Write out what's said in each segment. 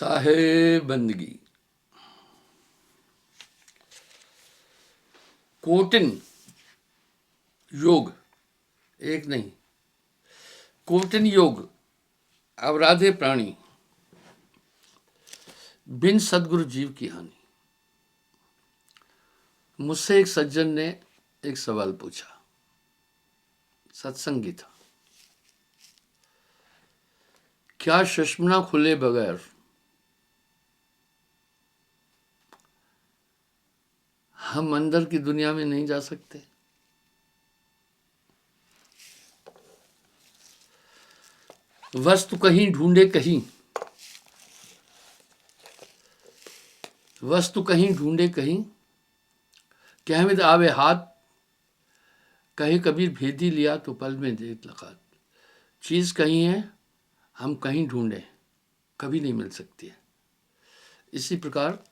साहेब बंदगी। कोटिन योग, एक नहीं, कोटिन योग, अवराधे प्राणी, बिन सदगुरु जीव की हानि। मुझसे एक सज्जन ने एक सवाल पूछा, सत्संगी था, क्या सुषुम्ना खुले बगैर हम अंदर की दुनिया में नहीं जा सकते? वस्तु कहीं ढूंढे कहीं, वस्तु कहीं ढूंढे कहीं, कहमिद आवे हाथ, कहे कबीर भेदी लिया तो पल में देख लगा। चीज कहीं है, हम कहीं ढूंढे, कभी नहीं मिल सकती है। इसी प्रकार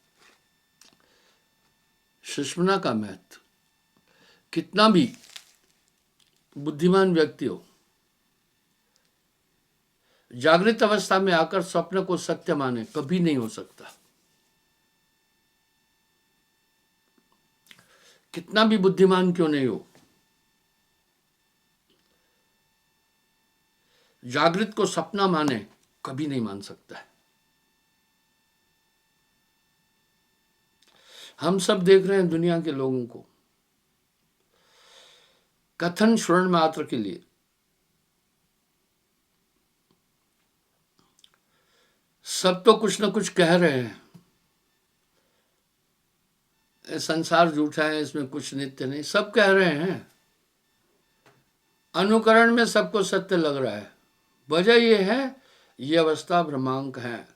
सुषुम्ना का महत्व, कितना भी बुद्धिमान व्यक्ति हो, जागृत अवस्था में आकर स्वप्न को सत्य माने, कभी नहीं हो सकता। कितना भी बुद्धिमान क्यों नहीं हो, जागृत को सपना माने, कभी नहीं मान सकता है। हम सब देख रहे हैं दुनिया के लोगों को, कथन श्रवण मात्र के लिए सब तो कुछ ना कुछ कह रहे हैं, संसार झूठा है, इसमें कुछ नित्य नहीं, सब कह रहे हैं। अनुकरण में सबको सत्य लग रहा है। वजह यह है, ये अवस्था भ्रमांक है।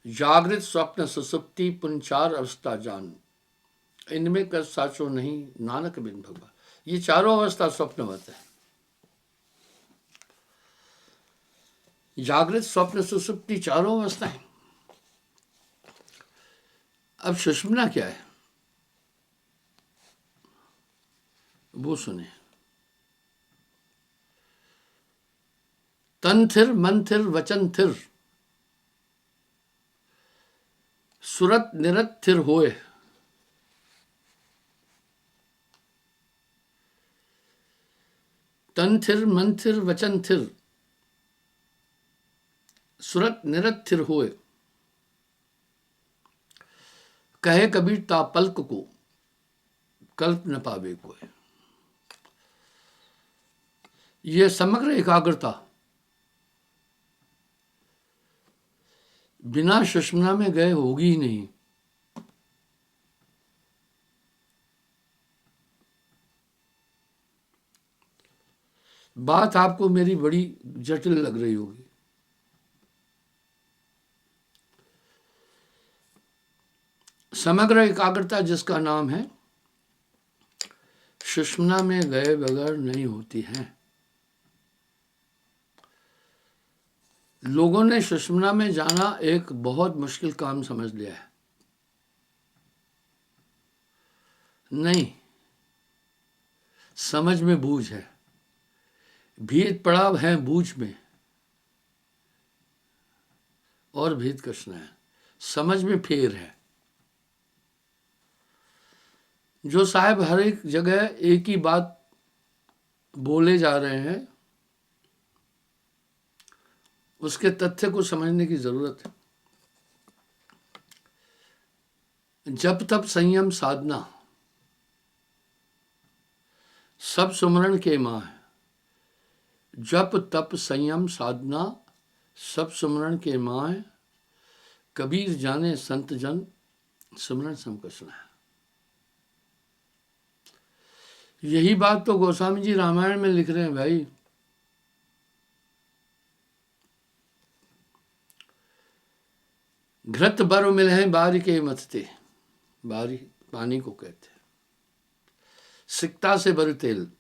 जागृत स्वप्न सुसुप्ति पुन चार अवस्था जान, इनमें कर साचो नहीं नानक बिन भगवान। ये चारों अवस्था स्वप्नवत है। जागृत स्वप्न सुसुप्ति चारों अवस्थाएं। अब सुषुम्ना क्या है वो सुने। तन थिर मन थिर वचन थिर, सुरत निरत थिर होए। तन थिर मन थिर वचन थिर, सुरत निरत थिर होए। कहे कबीर ता पल्क को, कल्प न पावे कोई। ये समग्र एकाग्रता बिना सुषुम्ना में गए होगी ही नहीं। बात आपको मेरी बड़ी जटिल लग रही होगी, समग्र एकाग्रता जिसका नाम है, सुषुम्ना में गए बगैर नहीं होती है। लोगों ने सुषुम्ना में जाना एक बहुत मुश्किल काम समझ लिया है। नहीं, समझ में बूझ है, भेद पड़ाव है बूझ में, और भेद कृष्ण है, समझ में फेर है। जो साहब हर एक जगह एक ही बात बोले जा रहे हैं, उसके तथ्य को समझने की जरूरत है। जप तप संयम साधना सब सुमरण के मां है। जप तप संयम साधना सब सुमरण के मां है। कबीर जाने संत जन, सुमरण सम कृष्ण है। यही बात तो गोस्वामी जी रामायण में लिख रहे हैं भाई। घृत बर मिले बारी के मथते, बारी पानी को कहते हैं, सिकता से बर तेल।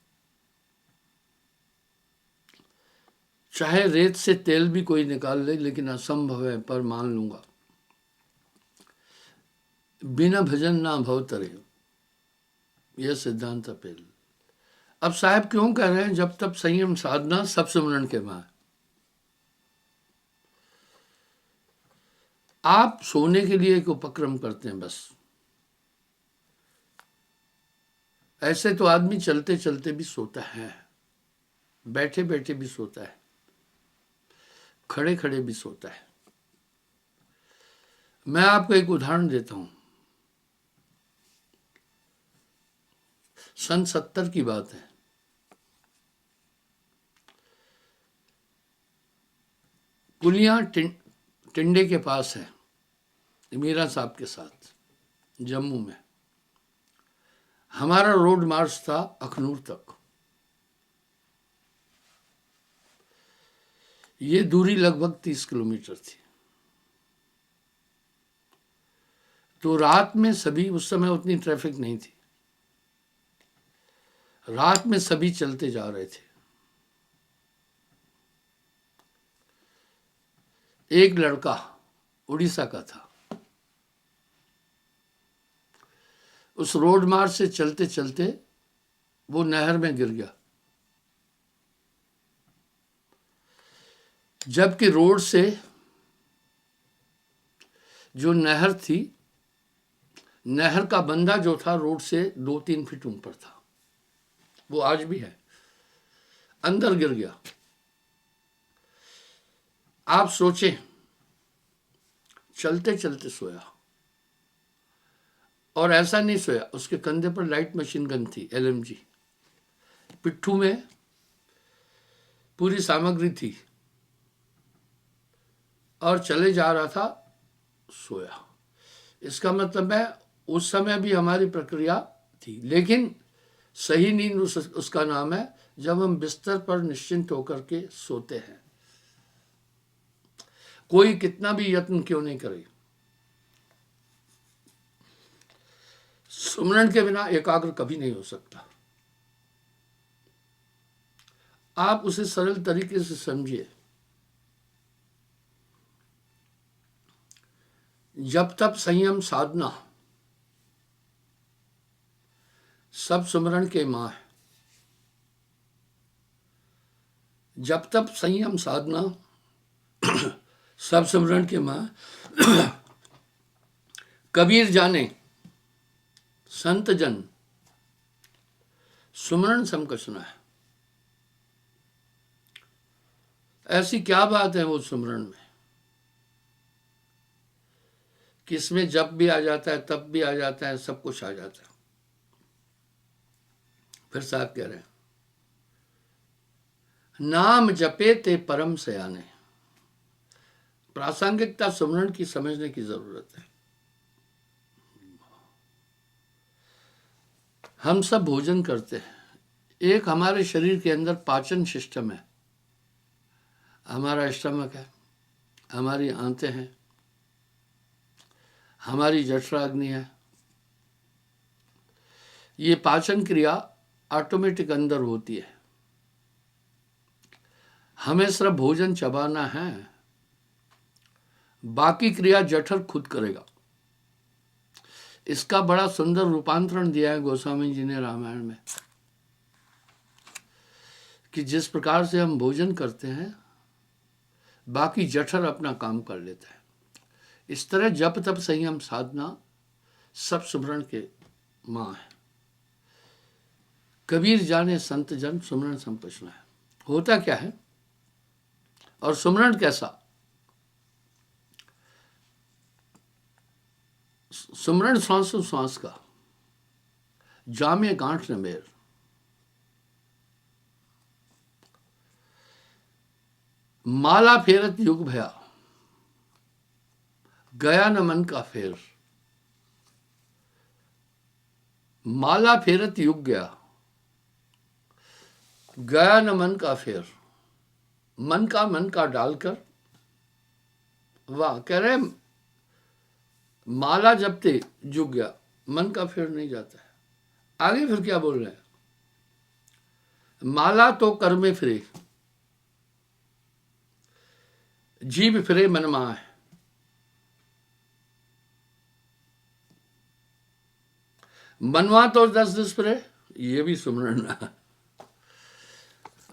चाहे रेत से तेल भी कोई निकाल ले, लेकिन असंभव है, पर मान लूंगा। बिना भजन ना भव तरे, यह सिद्धांत अपेल। अब साहब क्यों कह रहे हैं जब तब संयम साधना सब सिमरन के मां। आप सोने के लिए एक उपक्रम करते हैं बस। ऐसे तो आदमी चलते चलते भी सोता है, बैठे बैठे भी सोता है, खड़े खड़े भी सोता है। मैं आपको एक उदाहरण देता हूं। सन 70 की बात है। पुलिया टिंडे के पास है, मीरा साहब के साथ जम्मू में। हमारा रोड मार्च था अखनूर तक। ये दूरी लगभग 30 किलोमीटर थी। तो रात में सभी, उस समय उतनी ट्रैफिक नहीं थी, रात में सभी चलते जा रहे थे। एक लड़का उड़ीसा का था, उस रोड मार्ग से चलते चलते वो नहर में गिर गया। जबकि रोड से जो नहर थी, नहर का बंदा जो था रोड से 2-3 फीट ऊपर था, वो आज भी है, अंदर गिर गया। आप सोचें, चलते चलते सोया। और ऐसा नहीं सोया, उसके कंधे पर लाइट मशीन गन थी, LMG, पिट्ठू में पूरी सामग्री थी, और चले जा रहा था, सोया। इसका मतलब है उस समय भी हमारी प्रक्रिया थी, लेकिन सही नींद उसका नाम है जब हम बिस्तर पर निश्चिंत होकर के सोते हैं। कोई कितना भी यत्न क्यों नहीं करे, सुमरन के बिना एकाग्र कभी नहीं हो सकता। आप उसे सरल तरीके से समझिए। जब तक संयम साधना सब सुमरन के मां है। जब तक संयम साधना सब सुमरन के मां। कबीर जाने संत जन सुमरन सम कछुना है। ऐसी क्या बात है वो सुमरन में कि इसमें जब भी आ जाता है, तब भी आ जाता है, सब कुछ आ जाता है। फिर साहब कह रहे हैं, नाम जपे ते परम सयाने। प्रासंगिकता सुमरन की समझने की जरूरत है। हम सब भोजन करते हैं, एक हमारे शरीर के अंदर पाचन सिस्टम है। हमारा स्टमक है, हमारी आंतें हैं, हमारी जठराग्नि है। ये पाचन क्रिया ऑटोमेटिक अंदर होती है। हमें सिर्फ भोजन चबाना है, बाकी क्रिया जठर खुद करेगा। इसका बड़ा सुंदर रूपांतरण दिया है गोस्वामी जी ने रामायण में, कि जिस प्रकार से हम भोजन करते हैं, बाकी जठर अपना काम कर लेता है। इस तरह जप तप संयम साधना सब सुमरण के मां है। कबीर जाने संत जन सुमरण संपचना है। होता क्या है और सुमरण कैसा? सुमरण श्वासों श्वास का, जामे गांठ न मेर। माला फेरत युग भया, गया न मन का फेर। माला फेरत युग गया, गया न मन का फेर। मन का डालकर, वाह, कह रहे माला जपते जुग गया, मन का फेर नहीं जाता है। आगे फिर क्या बोल रहे हैं? माला तो कर में फिरे, जीव फिरे मन माह। मनवा तो 10 फिरे, ये भी सुमरण।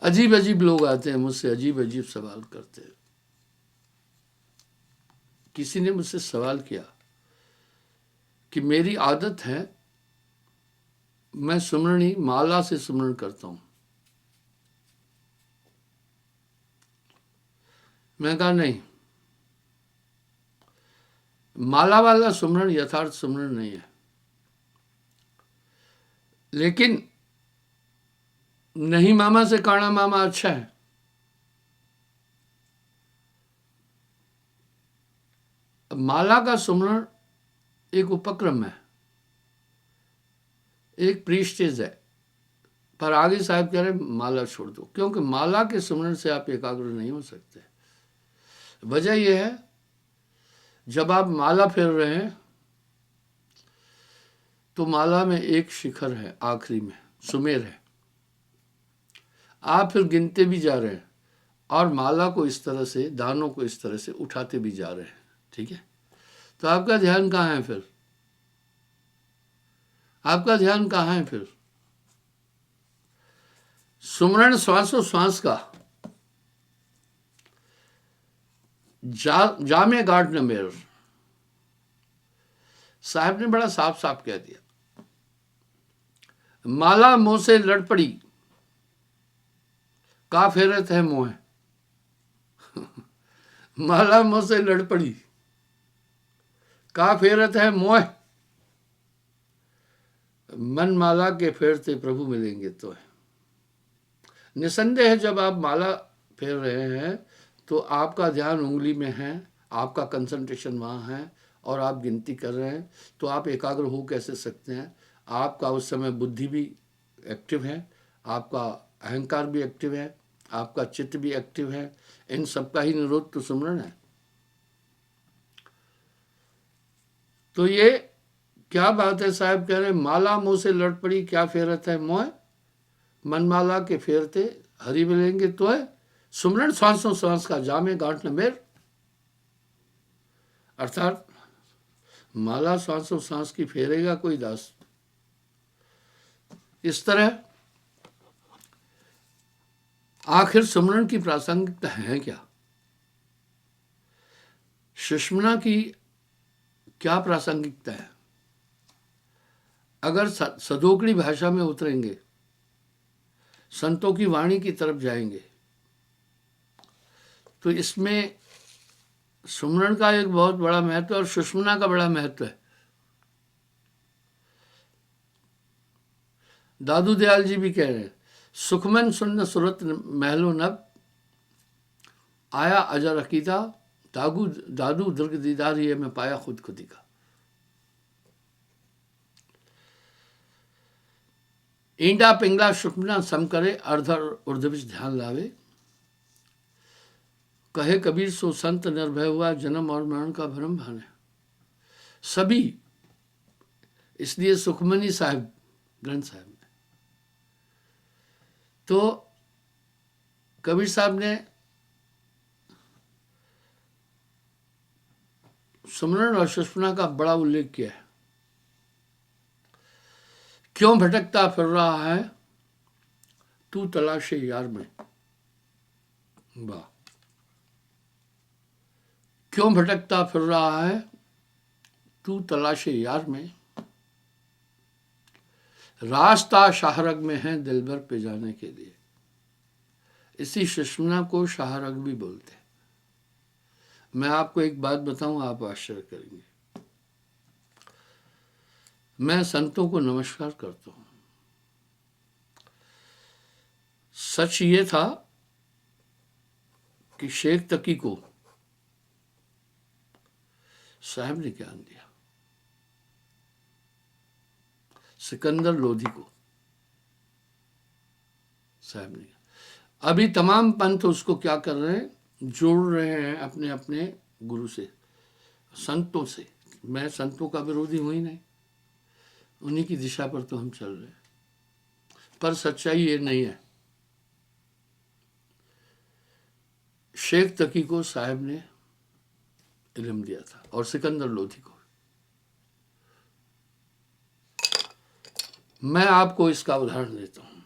अजीब अजीब लोग आते हैं मुझसे, अजीब अजीब सवाल करते हैं। किसी ने मुझसे सवाल किया कि मेरी आदत है, मैं सुमरणी माला से सुमरण करता हूं। मैं कहा नहीं, माला वाला सुमरण यथार्थ सुमरण नहीं है। लेकिन नहीं मामा से काणा मामा अच्छा है। माला का सुमरण एक उपक्रम है, एक प्रीस्टेज है, पर आगे साहब कह रहे माला छोड़ दो, क्योंकि माला के सुमरण से आप एकाग्र नहीं हो सकते। वजह यह है, जब आप माला फेर रहे हैं तो माला में एक शिखर है, आखिरी में सुमेर है, आप फिर गिनते भी जा रहे हैं और माला को इस तरह से, दानों को इस तरह से उठाते भी जा रहे हैं। ठीक है, तो आपका ध्यान कहाँ है फिर? आपका ध्यान कहाँ है फिर? सुमरण श्वासोश्वास का जामे गार्ड न मेर, साहब ने बड़ा साफ साफ कह दिया। माला मुंह से लड़ पड़ी, का फेरत है मोह। माला मुंह से लड़ पड़ी, का फेरत है मोह। मन माला के फेरते प्रभु मिलेंगे तो है। निसंदेह जब आप माला फेर रहे हैं तो आपका ध्यान उंगली में है, आपका कंसंट्रेशन वहाँ है और आप गिनती कर रहे हैं, तो आप एकाग्र हो कैसे सकते हैं? आपका उस समय बुद्धि भी एक्टिव है, आपका अहंकार भी एक्टिव है, आपका चित्त भी एक्टिव है। इन सबका ही निरोध तो सुमरण है। तो ये क्या बात है? साहब कह रहे माला मुंह से लड़ पड़ी, क्या फेरत है मोह। मनमाला के फेरते हरि मिलेंगे तो है। सुमरण श्वासों श्वास का जामे गांठ न मेर, अर्थात माला श्वासों श्वास की फेरेगा कोई दास। इस तरह आखिर सुमरण की प्रासंगिकता है क्या? सुषमना की क्या प्रासंगिकता है? अगर सदोकड़ी भाषा में उतरेंगे, संतों की वाणी की तरफ जाएंगे, तो इसमें सुमरण का एक बहुत बड़ा महत्व और सुषमना का बड़ा महत्व है। दादू दयाल जी भी कह रहे हैं, सुखमन सुन्न सुरत महलो नब, आया अजर अकीदा, दादू दीर्घ दीदार ये मैं पाया खुद खुदी का। ईंडा पिंगला सुखमना सम करे, अर्धर उर्धविश ध्यान लावे। कहे कबीर सो संत निर्भय हुआ, जन्म और मरण का भ्रम भाने। सभी इसलिए सुखमनी साहिब ग्रंथ साहिब में तो कबीर साहब ने सुमरण और सुषमना का बड़ा उल्लेख किया है। क्यों भटकता फिर रहा है तू तलाशे यार में। वाह, क्यों भटकता फिर रहा है तू तलाशे यार में, रास्ता शाहरग में है दिलबर पे जाने के लिए। इसी सुषमना को शाहरग भी बोलते हैं। मैं आपको एक बात बताऊं, आप आश्चर्य करेंगे। मैं संतों को नमस्कार करता हूं। सच ये था कि शेख तकी को साहब ने ज्ञान दिया, सिकंदर लोधी को साहब ने। अभी तमाम पंथ उसको क्या कर रहे हैं, जोड़ रहे हैं अपने अपने गुरु से, संतों से। मैं संतों का विरोधी हूं ही नहीं, उन्हीं की दिशा पर तो हम चल रहे हैं। पर सच्चाई ये नहीं है। शेख तकी को साहब ने इल्म दिया था और सिकंदर लोधी को। मैं आपको इसका उदाहरण देता हूं।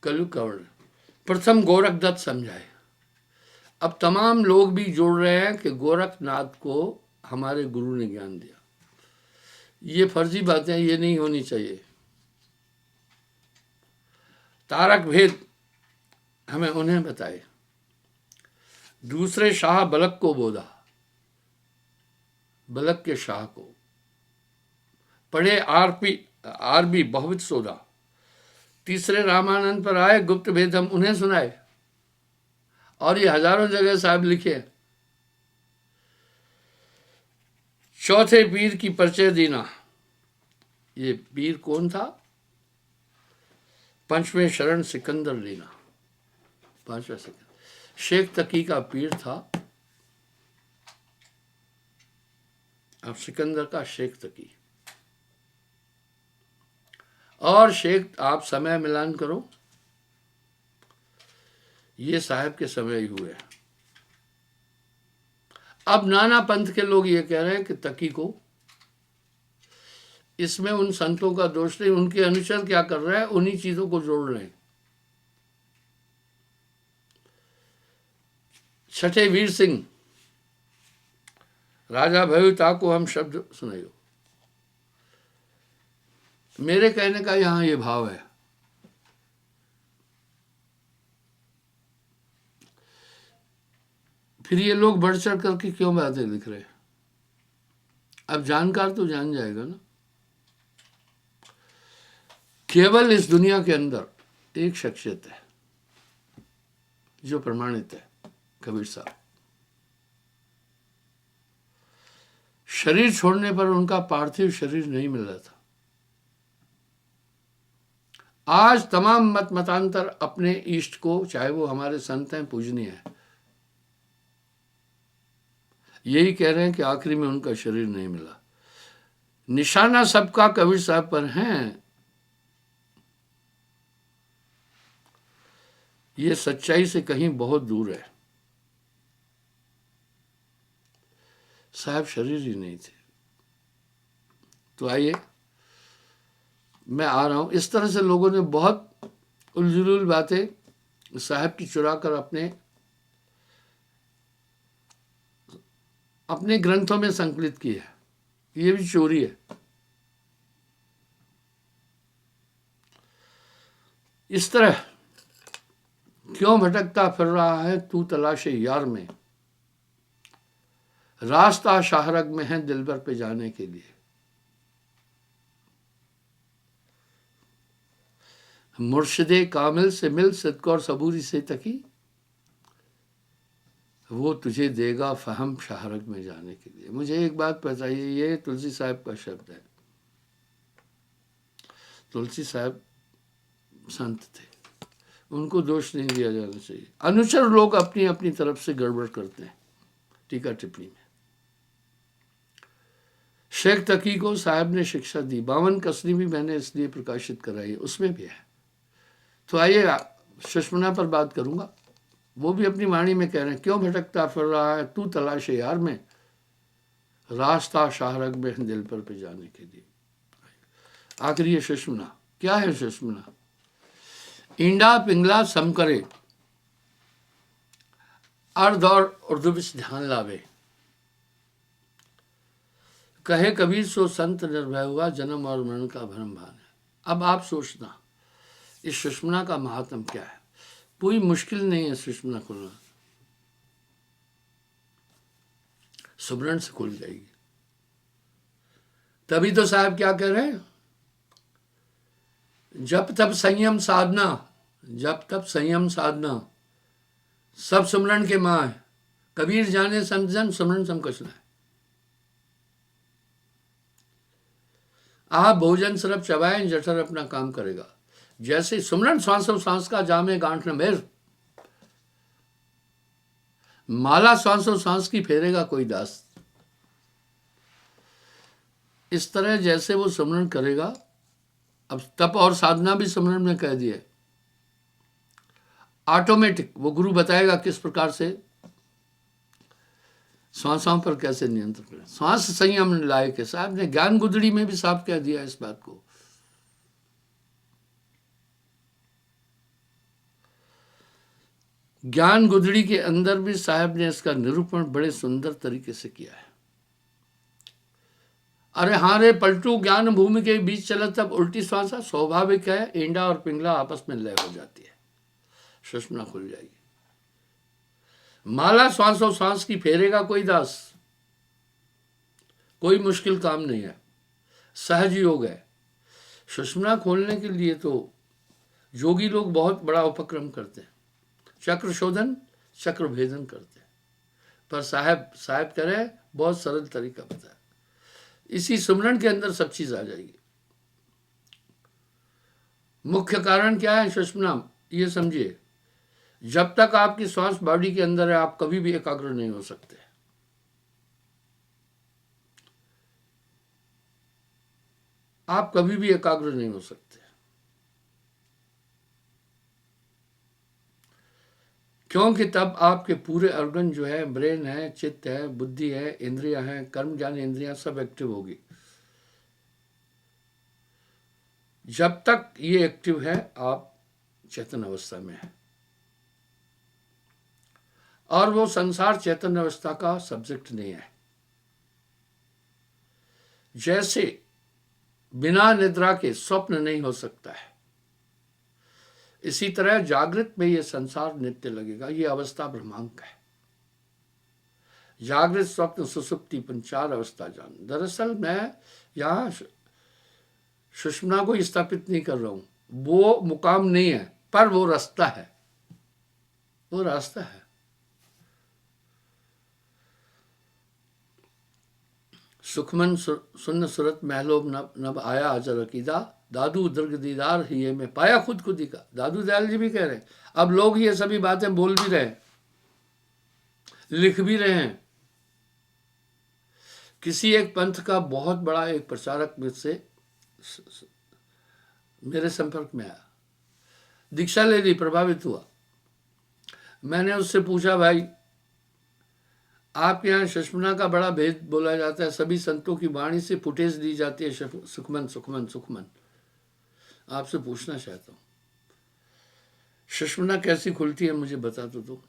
कलयुग का वर्णन, प्रथम गोरखदत्त समझाए। अब तमाम लोग भी जोड़ रहे हैं कि गोरखनाथ को हमारे गुरु ने ज्ञान दिया। ये फर्जी बातें, ये नहीं होनी चाहिए। तारक भेद हमें उन्हें बताए। दूसरे शाह बलक को बोधा, बलक के शाह को पढ़े आरबी बहुविध सोधा। तीसरे रामानंद पर आए, गुप्त भेद हम उन्हें सुनाए। और ये हजारों जगह साहब लिखे। चौथे पीर की परिचय देना। ये पीर कौन था? पंचवें शरण सिकंदर लेना, पांचवा सिकंदर शेख तकी का पीर था। अब सिकंदर का शेख तकी। और शेख आप समय मिलान करो, ये साहब के समय ही हुए। अब नाना पंथ के लोग ये कह रहे हैं कि तकी को, इसमें उन संतों का दोष नहीं, उनके अनुचर क्या कर रहे हैं, उन्हीं चीजों को जोड़ रहे हैं। छठे वीर सिंह, राजा भयुता को हम शब्द सुनाइयो। मेरे कहने का यहां ये भाव है, फिर ये लोग बढ़ चढ़ करके क्यों बातें लिख रहे हैं? अब जानकार तो जान जाएगा ना। केवल इस दुनिया के अंदर एक शख्सियत है जो प्रमाणित है, कबीर साहब। शरीर छोड़ने पर उनका पार्थिव शरीर नहीं मिल रहा था। आज तमाम मत मतांतर अपने इष्ट को, चाहे वो हमारे संत हैं, पूजनीय है, यही कह रहे हैं कि आखिरी में उनका शरीर नहीं मिला। निशाना सबका कबीर साहब पर है। ये सच्चाई से कहीं बहुत दूर है। साहब शरीर ही नहीं थे। तो आइए, मैं आ रहा हूं। इस तरह से लोगों ने बहुत उलझुल बातें साहब की चुरा कर अपने ग्रंथों में संकलित की है। ये भी चोरी है। इस तरह क्यों भटकता फिर रहा है तू तलाशे यार में, रास्ता शाहरग में है दिलबर पे जाने के लिए। मुर्शिदे कामिल से मिल, सिद्क और सबूरी से तकी, वो तुझे देगा फहम शाहरग में जाने के लिए। मुझे एक बात बताइए, ये तुलसी साहब का शब्द है। तुलसी साहब संत थे, उनको दोष नहीं दिया जाना चाहिए। अनुचर लोग अपनी अपनी तरफ से गड़बड़ करते हैं टीका टिप्पणी में। शेख तकी को साहब ने शिक्षा दी। 52 कसरी भी मैंने इसलिए प्रकाशित कराई, उसमें भी है। तो आइए, सुषमना पर बात करूंगा। वो भी अपनी वाणी में कह रहे हैं, क्यों भटकता फिर रहा है तू तलाशे यार में, रास्ता शाहरग में दिल पर पे जाने के लिए। आखिरी सुषमना क्या है? सुषमना इंडा पिंगला समकरे, अर्ध और उर्दू विच ध्यान लावे, कहे कबीर सो संत निर्भय हुआ, जन्म और मरण का भ्रम भान है। अब आप सोचना इस सुषमना का महात्म क्या है। कोई मुश्किल नहीं है सुषमना खुलना, सुमरण से खुल जाएगी। तभी तो साहब क्या कह रहे हैं, जब तब संयम साधना, जब तब संयम साधना, सब सुमरण के मां है। कबीर जाने संत जन, सुमरण सम कछ है। आप भोजन सिर्फ चबाएं, जठर अपना काम करेगा। जैसे सुमरण श्वासों सांस का जामे गांठ न मेर, माला श्वासों सांस की फेरेगा कोई दास। इस तरह जैसे वो सुमरण करेगा, अब तप और साधना भी सुमरण में कह दिए, ऑटोमेटिक वो गुरु बताएगा किस प्रकार से श्वासों पर कैसे नियंत्रण करें। श्वास संयम लायक है। साहब ने ज्ञान गुदड़ी में भी साफ कह दिया इस बात को। ज्ञान गुदड़ी के अंदर भी साहब ने इसका निरूपण बड़े सुंदर तरीके से किया है। अरे हाँ रे पलटू, ज्ञान भूमि के बीच चला तब उल्टी श्वासा, स्वाभाविक है ईंडा और पिंगला आपस में लय हो जाती है, सुषुम्ना खुल जाएगी। माला श्वासों श्वास की फेरेगा कोई दास, कोई मुश्किल काम नहीं है, सहज योग है। सुषुम्ना खोलने के लिए तो योगी लोग बहुत बड़ा उपक्रम करते हैं, चक्र शोधन चक्र भेदन करते हैं, पर साहब कह रहे हैं बहुत सरल तरीका बताया, इसी सुमरण के अंदर सब चीज आ जाएगी। मुख्य कारण क्या है सुषुम्ना, ये समझिए, जब तक आपकी श्वास बॉडी के अंदर है आप कभी भी एकाग्र नहीं हो सकते। आप कभी भी एकाग्र नहीं हो सकते, क्योंकि तब आपके पूरे ऑर्गन जो है, ब्रेन है, चित्त है, बुद्धि है, इंद्रियां हैं, कर्म ज्ञान इंद्रियां सब एक्टिव होगी। जब तक ये एक्टिव है आप चेतन अवस्था में है, और वो संसार चेतन अवस्था का सब्जेक्ट नहीं है। जैसे बिना निद्रा के स्वप्न नहीं हो सकता है, इसी तरह जागृत में ये संसार नित्य लगेगा। ये अवस्था ब्रह्मांक है। जागृत स्वप्न सुसुप्ति 4 अवस्था जान। दरअसल मैं यहाँ सुषुम्ना को स्थापित नहीं कर रहा हूं, वो मुकाम नहीं है, पर वो रास्ता है, वो रास्ता है। सुखमन सुन्न सुरत महलोब नब आया अजर अकीदा, दादू दर्ग दीदार ही में पाया खुद खुदी का। दादू दयाल जी भी कह रहे हैं, अब लोग ये सभी बातें बोल भी रहे हैं, लिख भी रहे हैं। किसी एक पंथ का बहुत बड़ा एक प्रचारक मुझसे मेरे संपर्क में आया, दीक्षा ले ली, प्रभावित हुआ। मैंने उससे पूछा, भाई आपके यहाँ सुषुम्ना का बड़ा भेद बोला जाता है, सभी संतों की वाणी से फुटेज दी जाती है, सुखमन सुखमन सुखमन। आपसे पूछना चाहता हूँ, सुषुम्ना कैसी खुलती है मुझे बता तो।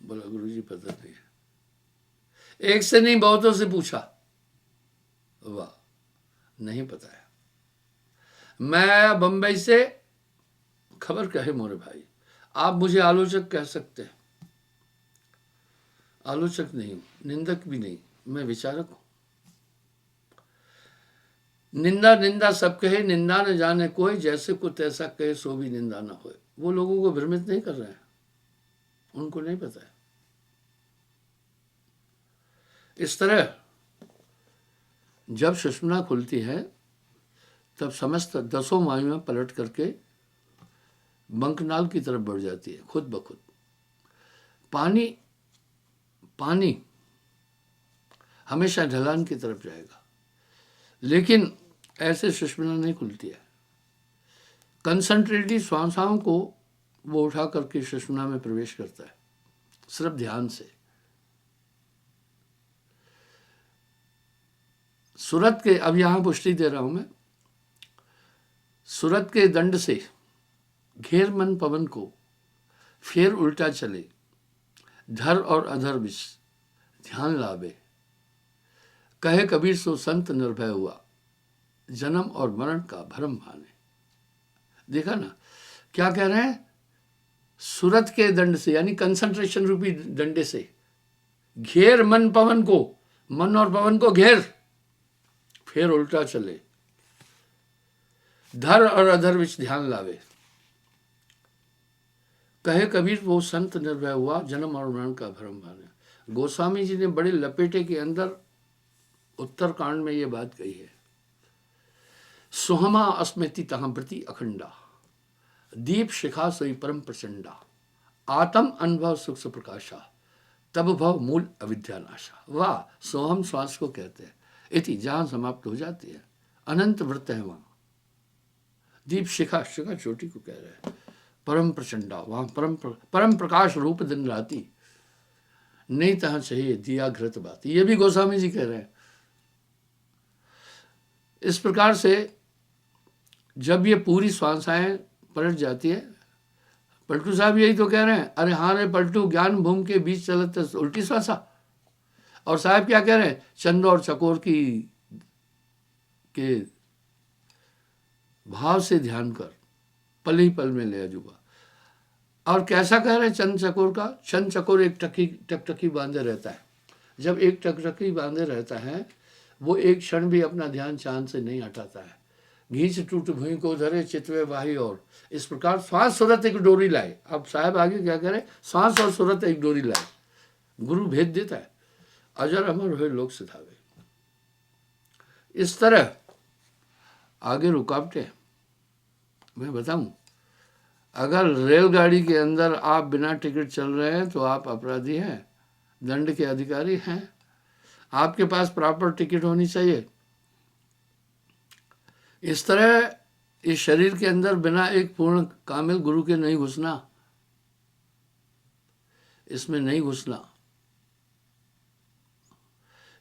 बोला गुरुजी पता नहीं है। एक से नहीं बहुतों से पूछा, वाह नहीं पता है। मैं आया बंबई से, खबर कहे मोरे भाई, आप मुझे आलोचक कह सकते हैं, आलोचक नहीं हूं, निंदक भी नहीं, मैं विचारक हूं। निंदा निंदा सब कहे, निंदा न जाने कोई, जैसे को तैसा कहे सो भी निंदा न होए। वो लोगों को भ्रमित नहीं कर रहे हैं, उनको नहीं पता है। इस तरह जब सुषुम्ना खुलती है तब समस्त 10 वायुएं पलट करके बंकनाल की तरफ बढ़ जाती है खुद ब खुद। पानी हमेशा ढलान की तरफ जाएगा, लेकिन ऐसे सुषुम्ना नहीं खुलती है। कंसंट्रेटेड श्वासाओं को वो उठा करके सुषुम्ना में प्रवेश करता है, सिर्फ ध्यान से। सूरत के, अब यहां पुष्टि दे रहा हूं मैं, सूरत के दंड से घेर मन पवन को, फिर उल्टा चले, धर और अधर विष ध्यान लावे, कहे कबीर सो संत निर्भय हुआ, जन्म और मरण का भरम माने। देखा ना क्या कह रहे हैं, सूरत के दंड से यानी कंसंट्रेशन रूपी डंडे से घेर मन पवन को, मन और पवन को घेर, फिर उल्टा चले, धर और अधर विच ध्यान लावे, कहे कबीर वो संत निर्भय हुआ, जन्म और मरण का भरम माने। गोस्वामी जी ने बड़े लपेटे के अंदर उत्तरकांड में ये बात कही है, सुहमा अस्मृति तहां प्रति अखंडा, दीप शिखा सोई परम प्रचंडा, आत्म अनुभव सुख सुप्रकाशा, तब भव मूल अविद्या नाशा। वाह, सोहम श्वास को कहते हैं। इति जहां समाप्त हो जाती है, अनंत वृत्त है वहां। दीप शिखा, शिखा चोटी को कह रहे हैं। परम प्रचंडा, वहां परम प्रकाश रूप दिन राती, नहीं तहां चाहिए दिया घृत बाती। ये भी गोस्वामी जी कह रहे हैं। इस प्रकार से जब ये पूरी श्वासाएं पलट जाती है, पलटू साहब यही तो कह रहे हैं, अरे हाँ रे पलटू, ज्ञान भूमि के बीच चलत उल्टी श्वासा। और साहब क्या कह रहे हैं, चंद और चकोर की के भाव से ध्यान कर, पल ही पल में ले अजूबा। और कैसा कह रहे हैं चंद चकोर का, चंद चकोर एक टकटकी बांधे रहता है। जब एक टकटकी बांधे रहता है, वो एक क्षण भी अपना ध्यान चांद से नहीं हटाता है। घींच टूट भूमि को धरे चितवे वाही, और इस प्रकार श्वास सूरत एक डोरी लाए। अब साहब आगे क्या करें, श्वास और सूरत एक डोरी लाए, गुरु भेद देता है, अजर अमर हुए लोग सिधावे। इस तरह आगे रुकावटें मैं बताऊं, अगर रेलगाड़ी के अंदर आप बिना टिकट चल रहे हैं तो आप अपराधी हैं, दंड के अधिकारी हैं। आपके पास प्रॉपर टिकट होनी चाहिए। इस तरह इस शरीर के अंदर बिना एक पूर्ण कामिल गुरु के नहीं घुसना, इसमें नहीं घुसना।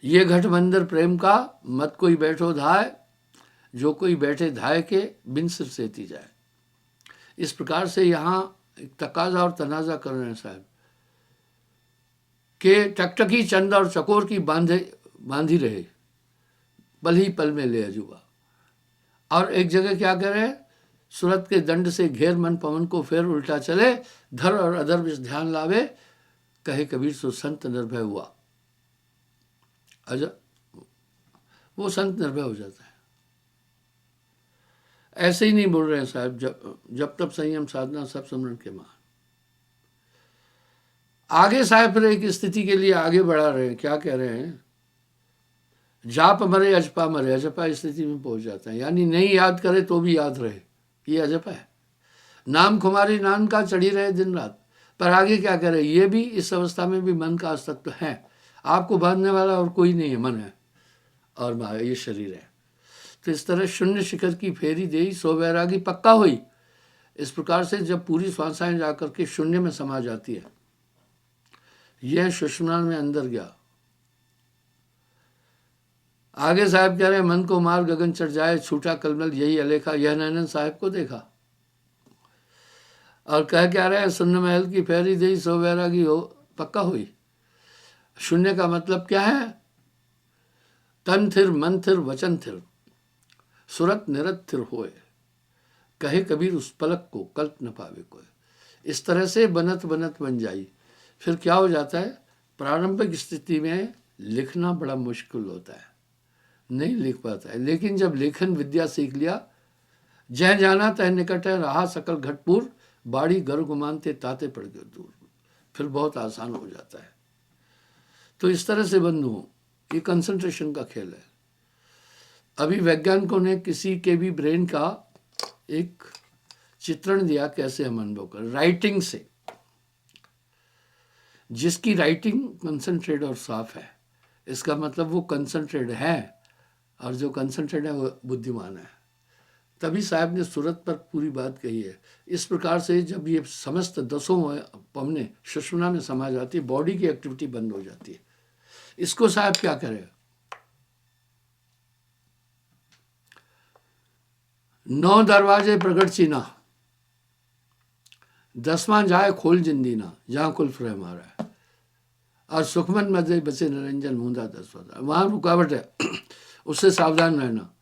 ये गठबंधन प्रेम का मत कोई बैठो धाय, जो कोई बैठे धाय के बिन सिर सेती जाए। इस प्रकार से यहाँ एक तकाजा और तनाजा कर रहे हैं साहब के टकटकी चंद और चकोर की बांधी रहे, पल ही पल में ले अजूबा। और एक जगह क्या कह रहे हैं, सूरत के दंड से घेर मन पवन को फेर उल्टा चले, धर और अधर विष ध्यान लावे, कहे कबीर सो संत निर्भय हुआ। वो संत निर्भय हो जाता है। ऐसे ही नहीं बोल रहे हैं साहब, जब तब संयम साधना सब सुमरन के मान। आगे साहब फिर एक स्थिति के लिए आगे बढ़ा रहे हैं, क्या कह रहे हैं, जाप मरे अजपा मरे, अजपा स्थिति में पहुंच जाता है, यानी नहीं याद करे तो भी याद रहे, ये अजपा है। नाम खुमारी नाम का चढ़ी रहे दिन रात। पर आगे क्या कह रहे हैं, ये भी इस अवस्था में भी मन का अस्तित्व है, आपको बांधने वाला और कोई नहीं है, मन है और ये शरीर है। तो इस तरह शून्य शिखर की फेरी देई, सो वैरागी पक्का हुई। इस प्रकार से जब पूरी श्वासाएं जाकर के शून्य में समा जाती है, यह सुषुम्ना में अंदर गया। आगे साहब कह रहे हैं, मन को मार गगन चढ़ जाए, छूटा कलमल यही अलेखा, यह नैनन साहब को देखा। और क्या रहे हैं, शून्य महल की फेरी देई, सो वैरागी हो पक्का हुई। शून्य का मतलब क्या है, तन थिर मन थिर वचन थिर, सुरत निरत थिर होए, कहे कबीर उस पलक को कल्प न पावे कोई। इस तरह से बनत बनत बन जाई। फिर क्या हो जाता है, प्रारंभिक स्थिति में लिखना बड़ा मुश्किल होता है, नहीं लिख पाता है, लेकिन जब लेखन विद्या सीख लिया, जह जाना तह निकट है, रहा सकल घटपुर, बाड़ी घर गुमानते ताते पड़ गए दूर, फिर बहुत आसान हो जाता है। तो इस तरह से बंधुओं, ये कंसंट्रेशन का खेल है। अभी वैज्ञानिकों ने किसी के भी ब्रेन का एक चित्रण दिया, कैसे हम अनुभव कर, राइटिंग से। जिसकी राइटिंग कंसंट्रेट और साफ है, इसका मतलब वो कंसंट्रेट है, और जो कंसंट्रेट है वो बुद्धिमान है। तभी साहब ने सूरत पर पूरी बात कही है। इस प्रकार से जब ये समस्त 10 पवने सुषुम्ना में समा जाती है, बॉडी की एक्टिविटी बंद हो जाती है। इसको साहब क्या करें, 9 दरवाजे प्रगट चीना, 10वां जाए खोल जिंदीना, जहां कुल्फ रह मारा है, और सुखमन मध्य बसे निरंजन मूंदा 10वां, वहां रुकावट है, उससे सावधान रहना।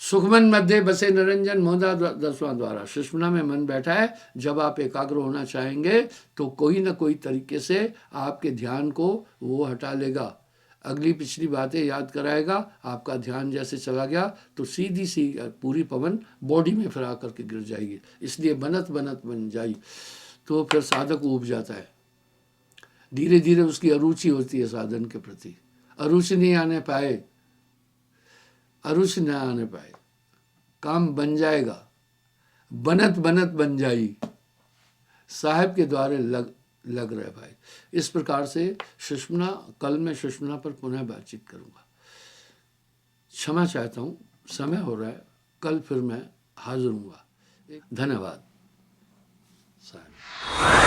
सुखमन मध्य बसे निरंजन मूंदा 10वां द्वारा, सुषुम्ना में मन बैठा है। जब आप एकाग्र होना चाहेंगे तो कोई ना कोई तरीके से आपके ध्यान को वो हटा लेगा, अगली पिछली बातें याद कराएगा। आपका ध्यान जैसे चला गया तो सीधी सी पूरी पवन बॉडी में फिर आकर के गिर जाएगी। इसलिए बनत बनत बन जाई, तो फिर साधक उब जाता है, धीरे धीरे उसकी अरुचि होती है साधन के प्रति। अरुचि नहीं आने पाए, अरुचि न आने पाए, काम बन जाएगा, बनत बनत बन जाई, साहब के द्वारे लग रहे भाई। इस प्रकार से सुषुम्ना, कल मैं सुषुम्ना पर पुनः बातचीत करूंगा। क्षमा चाहता हूँ, समय हो रहा है, कल फिर मैं हाजिर हूँगा। धन्यवाद साहब।